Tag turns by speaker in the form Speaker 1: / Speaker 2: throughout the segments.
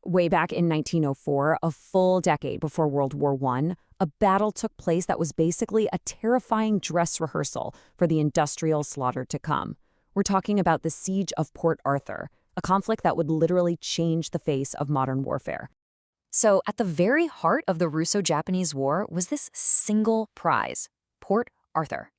Speaker 1: way back in 1904, a full decade before World War I, a battle took place that was basically a terrifying dress rehearsal for the industrial slaughter to come. We're talking about the Siege of Port Arthur, a conflict that would literally change the face of modern warfare.
Speaker 2: So, at the very heart of the Russo-Japanese War was this single prize, Port Arthur.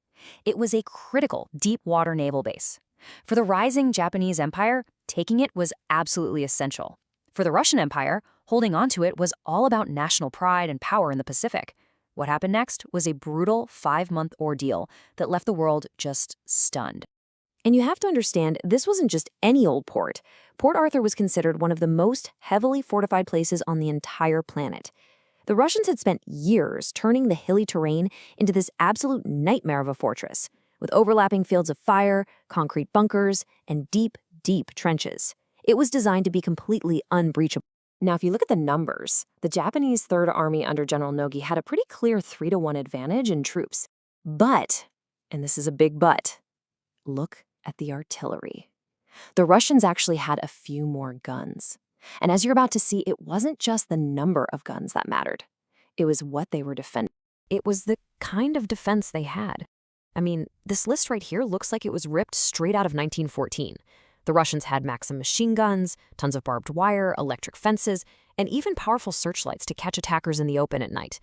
Speaker 2: It was a critical deep-water naval base. For the rising Japanese Empire, taking it was absolutely essential. For the Russian Empire, holding on to it was all about national pride and power in the Pacific. What happened next was a brutal 5-month ordeal that left the world just stunned.
Speaker 1: And you have to understand, this wasn't just any old port. Port Arthur was considered one of the most heavily fortified places on the entire planet. The Russians had spent years turning the hilly terrain into this absolute nightmare of a fortress, with overlapping fields of fire, concrete bunkers, and deep, deep trenches. It was designed to be completely unbreachable. Now, if you look at the numbers, the Japanese Third Army under General Nogi had a pretty clear 3-to-1 advantage in troops. But, and this is a big but, look at the artillery. The Russians actually had a few more guns. And as you're about to see, it wasn't just the number of guns that mattered. It was what they were defending. It was the kind of defense they had. I mean, this list right here looks like it was ripped straight out of 1914. The Russians had Maxim machine guns, tons of barbed wire, electric fences, and even powerful searchlights to catch attackers in the open at night.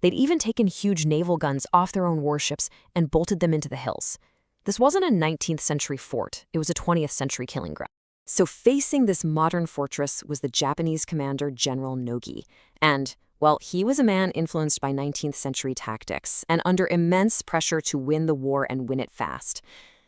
Speaker 1: They'd even taken huge naval guns off their own warships and bolted them into the hills. This wasn't a 19th century fort, it was a 20th century killing ground. So facing this modern fortress was the Japanese commander General Nogi. And, well, he was a man influenced by 19th century tactics and under immense pressure to win the war and win it fast.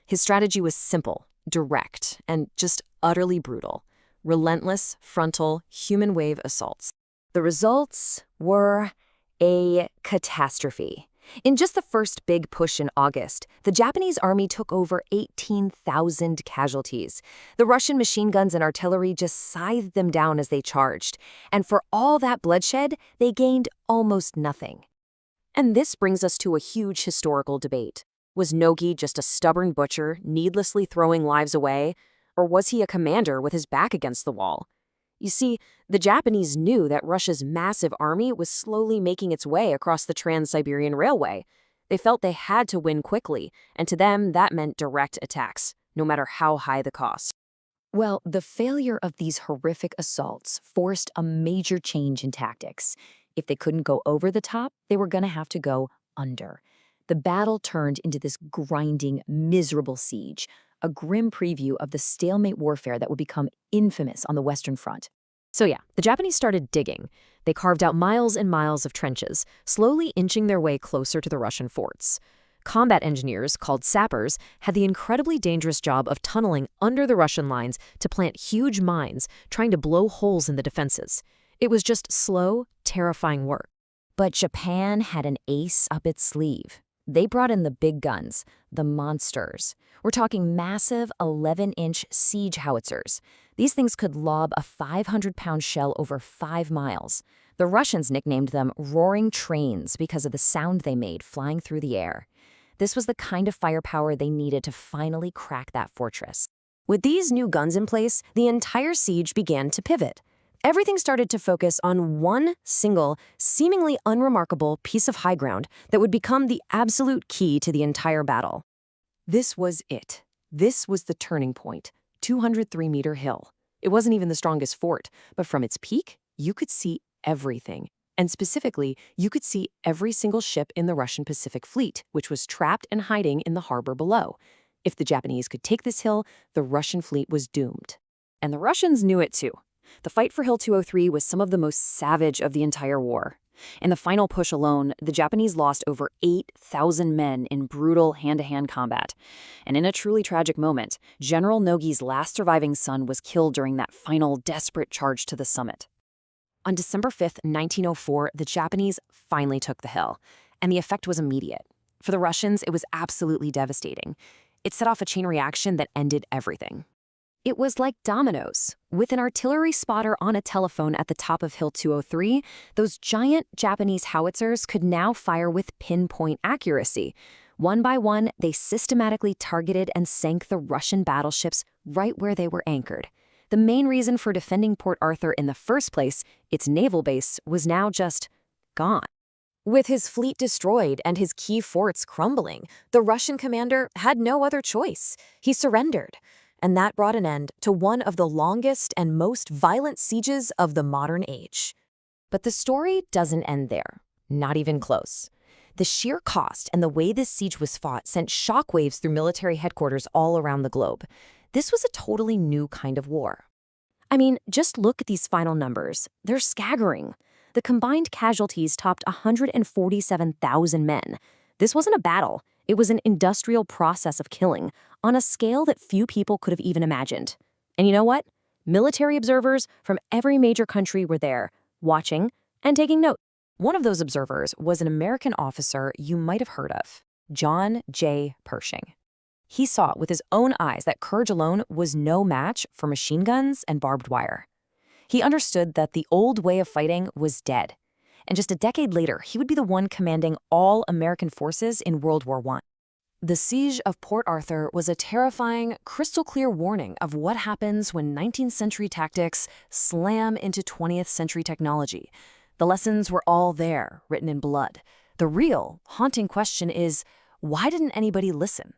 Speaker 1: His strategy was simple, direct, and just utterly brutal. Relentless, frontal, human wave assaults. The results were a catastrophe. In just the first big push in August, the Japanese army took over 18,000 casualties. The Russian machine guns and artillery just scythed them down as they charged. And for all that bloodshed, they gained almost nothing. And this brings us to a huge historical debate. Was Nogi just a stubborn butcher, needlessly throwing lives away? Or was he a commander with his back against the wall? You see, the Japanese knew that Russia's massive army was slowly making its way across the Trans-Siberian Railway. They felt they had to win quickly, and to them that meant direct attacks, no matter how high the cost.
Speaker 2: Well, the failure of these horrific assaults forced a major change in tactics. If they couldn't go over the top, they were going to have to go under. The battle turned into this grinding, miserable siege, a grim preview of the stalemate warfare that would become infamous on the Western Front.
Speaker 1: So yeah, the Japanese started digging. They carved out miles and miles of trenches, slowly inching their way closer to the Russian forts. Combat engineers, called sappers, had the incredibly dangerous job of tunneling under the Russian lines to plant huge mines, trying to blow holes in the defenses. It was just slow, terrifying work.
Speaker 2: But Japan had an ace up its sleeve. They brought in the big guns, the monsters. We're talking massive 11-inch siege howitzers. These things could lob a 500-pound shell over 5 miles. The Russians nicknamed them roaring trains because of the sound they made flying through the air. This was the kind of firepower they needed to finally crack that fortress. With these new guns in place, the entire siege began to pivot. Everything started to focus on one single, seemingly unremarkable piece of high ground that would become the absolute key to the entire battle. This was it. This was the turning point, 203-meter hill. It wasn't even the strongest fort, but from its peak, you could see everything. And specifically, you could see every single ship in the Russian Pacific Fleet, which was trapped and hiding in the harbor below. If the Japanese could take this hill, the Russian fleet was doomed. And the Russians knew it too. The fight for Hill 203 was some of the most savage of the entire war. In the final push alone, the Japanese lost over 8,000 men in brutal hand-to-hand combat. And in a truly tragic moment, General Nogi's last surviving son was killed during that final desperate charge to the summit. On December 5th, 1904, the Japanese finally took the hill, and the effect was immediate. For the Russians, it was absolutely devastating. It set off a chain reaction that ended everything. It was like dominoes. With an artillery spotter on a telephone at the top of Hill 203, those giant Japanese howitzers could now fire with pinpoint accuracy. One by one, they systematically targeted and sank the Russian battleships right where they were anchored. The main reason for defending Port Arthur in the first place, its naval base, was now just gone.
Speaker 1: With his fleet destroyed and his key forts crumbling, the Russian commander had no other choice. He surrendered. And that brought an end to one of the longest and most violent sieges of the modern age.
Speaker 2: But the story doesn't end there. Not even close. The sheer cost and the way this siege was fought sent shockwaves through military headquarters all around the globe. This was a totally new kind of war.
Speaker 1: I mean, just look at these final numbers. They're staggering. The combined casualties topped 147,000 men. This wasn't a battle. It was an industrial process of killing on a scale that few people could have even imagined. And you know what? Military observers from every major country were there, watching and taking note.
Speaker 2: One of those observers was an American officer you might have heard of, John J. Pershing. He saw with his own eyes that courage alone was no match for machine guns and barbed wire. He understood that the old way of fighting was dead, and just a decade later, he would be the one commanding all American forces in World War I. The siege of Port Arthur was a terrifying, crystal-clear warning of what happens when 19th century tactics slam into 20th century technology. The lessons were all there, written in blood. The real, haunting question is, why didn't anybody listen?